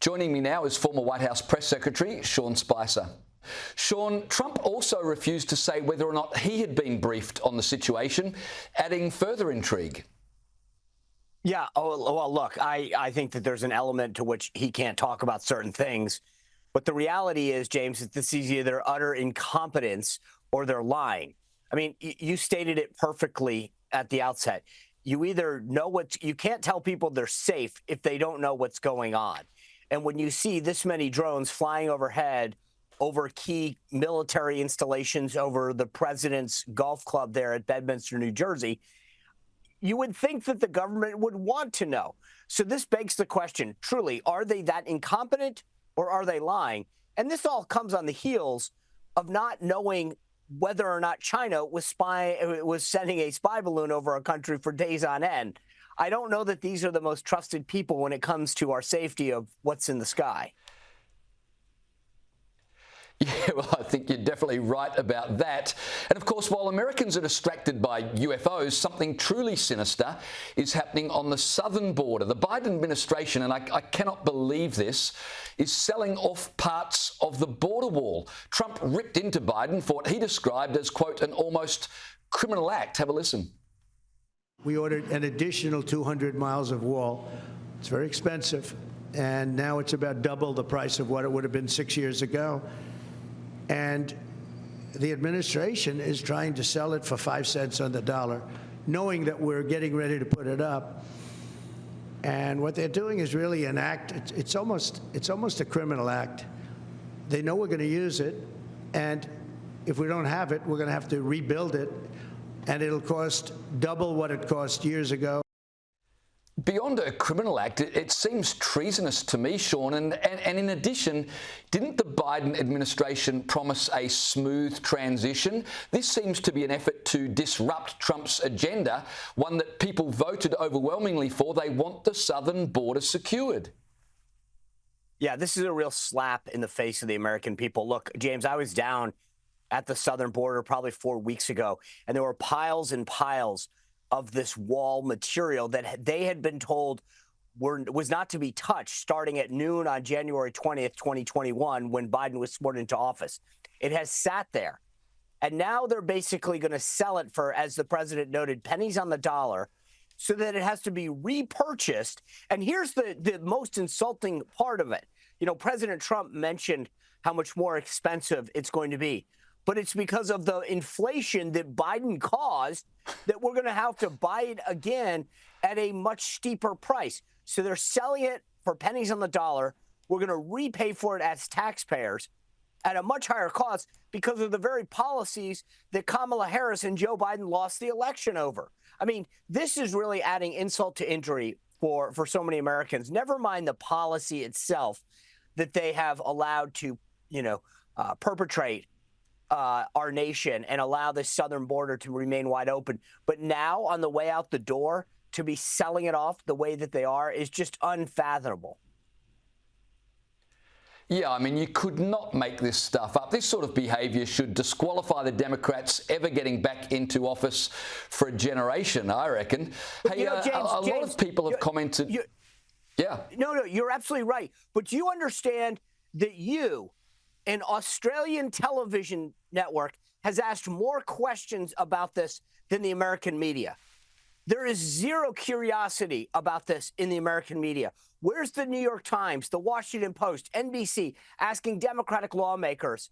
Joining me now is former White House Press Secretary Sean Spicer. Sean, Trump also refused to say whether or not he had been briefed on the situation, adding further intrigue. Yeah, well, look, I think that there's an element to which he can't talk about certain things. But the reality is, James, that this is either utter incompetence or they're lying. I mean, you stated it perfectly at the outset. You either know you can't tell people they're safe if they don't know what's going on. And when you see this many drones flying overhead over key military installations, over the president's golf club there at Bedminster, New Jersey, you would think that the government would want to know. So this begs the question, truly, are they that incompetent or are they lying? And this all comes on the heels of not knowing whether or not China was sending a spy balloon over a country for days on end. I don't know that these are the most trusted people when it comes to our safety of what's in the sky. Yeah, well, I think you're definitely right about that. And of course, while Americans are distracted by UFOs, something truly sinister is happening on the southern border. The Biden administration, and I cannot believe this, is selling off parts of the border wall. Trump ripped into Biden for what he described as, quote, an almost criminal act. Have a listen. We ordered an additional 200 miles of wall. It's very expensive, and now it's about double the price of what it would have been 6 years ago. And the administration is trying to sell it for 5 cents on the dollar, knowing that we're getting ready to put it up. And what they're doing is really an act. It's almost a criminal act. They know we're going to use it, and if we don't have it, we're going to have to rebuild it, and it'll cost double what it cost years ago. Beyond a criminal act, it seems treasonous to me, Sean. And in addition, didn't the Biden administration promise a smooth transition? This seems to be an effort to disrupt Trump's agenda, one that people voted overwhelmingly for. They want the southern border secured. Yeah, this is a real slap in the face of the American people. Look, James, I was down at the southern border probably 4 weeks ago, and there were piles and piles of this wall material that they had been told was not to be touched starting at noon on January 20th, 2021, when Biden was sworn into office. It has sat there. And now they're basically going to sell it for, as the president noted, pennies on the dollar, so that it has to be repurchased. And here's the most insulting part of it. You know, President Trump mentioned how much more expensive it's going to be. But it's because of the inflation that Biden caused that we're going to have to buy it again at a much steeper price. So they're selling it for pennies on the dollar. We're going to repay for it as taxpayers at a much higher cost because of the very policies that Kamala Harris and Joe Biden lost the election over. I mean, this is really adding insult to injury for so many Americans. Never mind the policy itself that they have allowed to, perpetrate our nation and allow this southern border to remain wide open. But now on the way out the door, to be selling it off the way that they are is just unfathomable. Yeah, I mean, you could not make this stuff up. This sort of behaviour should disqualify the Democrats ever getting back into office for a generation, I reckon. But, hey, James, a lot of people have commented. Yeah. No, you're absolutely right. But do you understand that an Australian television network, has asked more questions about this than the American media? There is zero curiosity about this in the American media. Where's the New York Times, the Washington Post, NBC asking Democratic lawmakers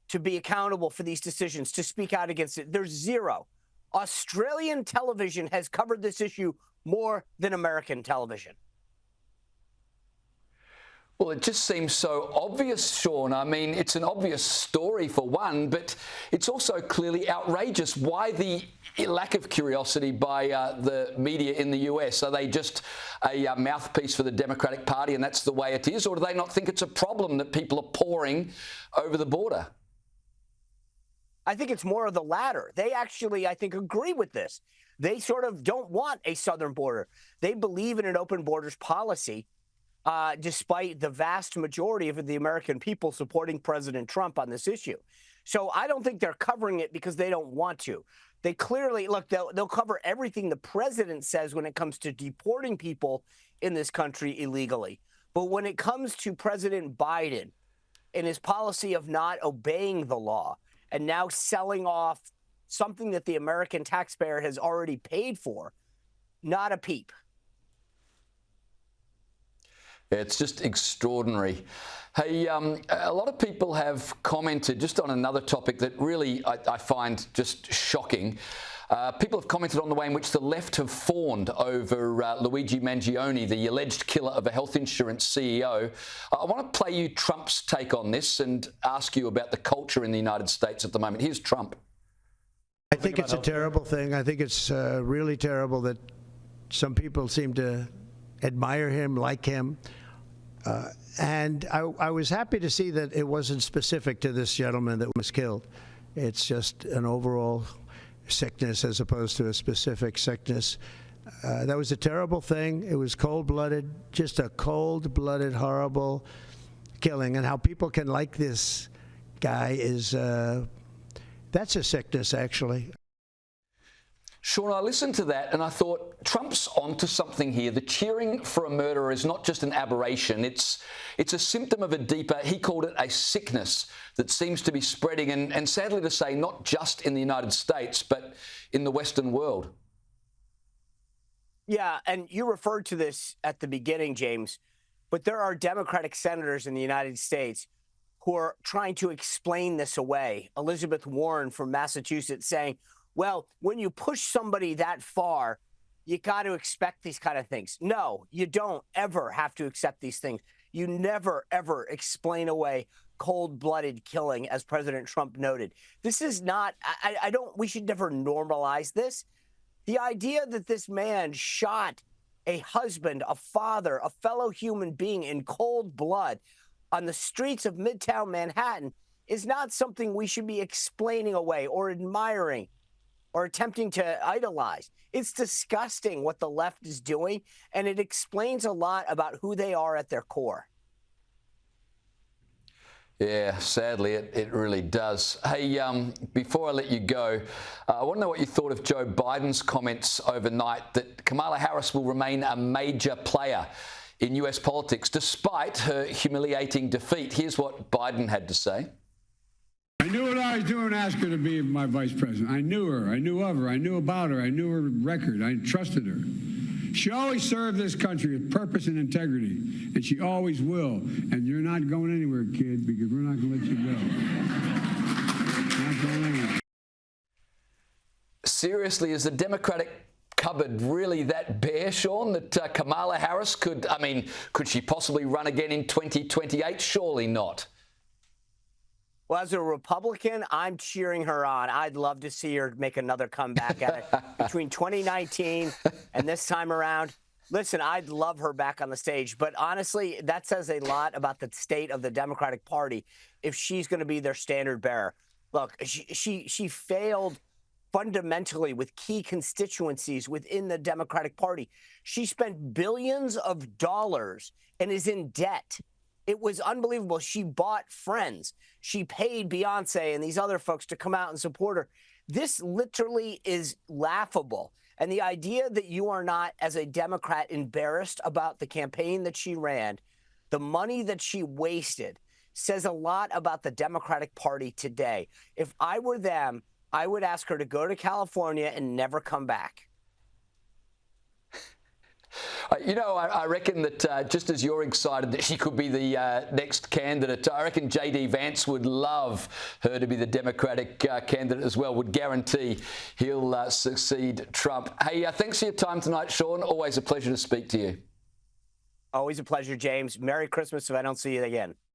to be accountable for these decisions, to speak out against it? There's zero. Australian television has covered this issue more than American television. Well, it just seems so obvious, Sean. I mean, it's an obvious story for one, but it's also clearly outrageous. Why the lack of curiosity by the media in the US? Are they just a mouthpiece for the Democratic Party and that's the way it is? Or do they not think it's a problem that people are pouring over the border? I think it's more of the latter. They actually, I think, agree with this. They sort of don't want a southern border. They believe in an open borders policy. Despite the vast majority of the American people supporting President Trump on this issue. So I don't think they're covering it because they don't want to. They clearly, look, they'll cover everything the president says when it comes to deporting people in this country illegally. But when it comes to President Biden and his policy of not obeying the law and now selling off something that the American taxpayer has already paid for, not a peep. It's just extraordinary. Hey, a lot of people have commented just on another topic that really I find just shocking. People have commented on the way in which the left have fawned over Luigi Mangione, the alleged killer of a health insurance CEO. I want to play you Trump's take on this and ask you about the culture in the United States at the moment. Here's Trump. I think it's a terrible thing. I think it's really terrible that some people seem to admire him, like him. And I was happy to see that it wasn't specific to this gentleman that was killed. It's just an overall sickness as opposed to a specific sickness. That was a terrible thing. It was cold-blooded, just a cold-blooded, horrible killing. And how people can like this guy is, that's a sickness, actually. Sean, I listened to that and I thought Trump's onto something here. The cheering for a murderer is not just an aberration. It's a symptom of a deeper, he called it a sickness that seems to be spreading and sadly to say, not just in the United States, but in the Western world. Yeah, and you referred to this at the beginning, James, but there are Democratic senators in the United States who are trying to explain this away. Elizabeth Warren from Massachusetts saying, well, when you push somebody that far, you got to expect these kind of things. No, you don't ever have to accept these things. You never, ever explain away cold-blooded killing, as President Trump noted. This is not, we should never normalize this. The idea that this man shot a husband, a father, a fellow human being in cold blood on the streets of Midtown Manhattan is not something we should be explaining away or admiring or attempting to idolize. It's disgusting what the left is doing, and it explains a lot about who they are at their core. Yeah, sadly, it really does. Hey, before I let you go, I want to know what you thought of Joe Biden's comments overnight that Kamala Harris will remain a major player in US politics despite her humiliating defeat. Here's what Biden had to say. I knew what I was doing, asked her to be my vice president. I knew her. I knew of her. I knew about her. I knew her record. I trusted her. She always served this country with purpose and integrity, and she always will. And you're not going anywhere, kid, because we're not going to let you go. Not going anywhere. Seriously, is the Democratic cupboard really that bare, Sean, that Kamala Harris could she possibly run again in 2028? Surely not. Well, as a Republican, I'm cheering her on. I'd love to see her make another comeback at it between 2019 and this time around. Listen, I'd love her back on the stage. But honestly, that says a lot about the state of the Democratic Party if she's going to be their standard bearer. Look, she failed fundamentally with key constituencies within the Democratic Party. She spent billions of dollars and is in debt. It was unbelievable. She bought friends. She paid Beyonce and these other folks to come out and support her. This literally is laughable. And the idea that you are not, as a Democrat, embarrassed about the campaign that she ran, the money that she wasted, says a lot about the Democratic Party today. If I were them, I would ask her to go to California and never come back. I reckon that just as you're excited that she could be the next candidate, I reckon J.D. Vance would love her to be the Democratic candidate as well, would guarantee he'll succeed Trump. Hey, thanks for your time tonight, Sean. Always a pleasure to speak to you. Always a pleasure, James. Merry Christmas if I don't see you again.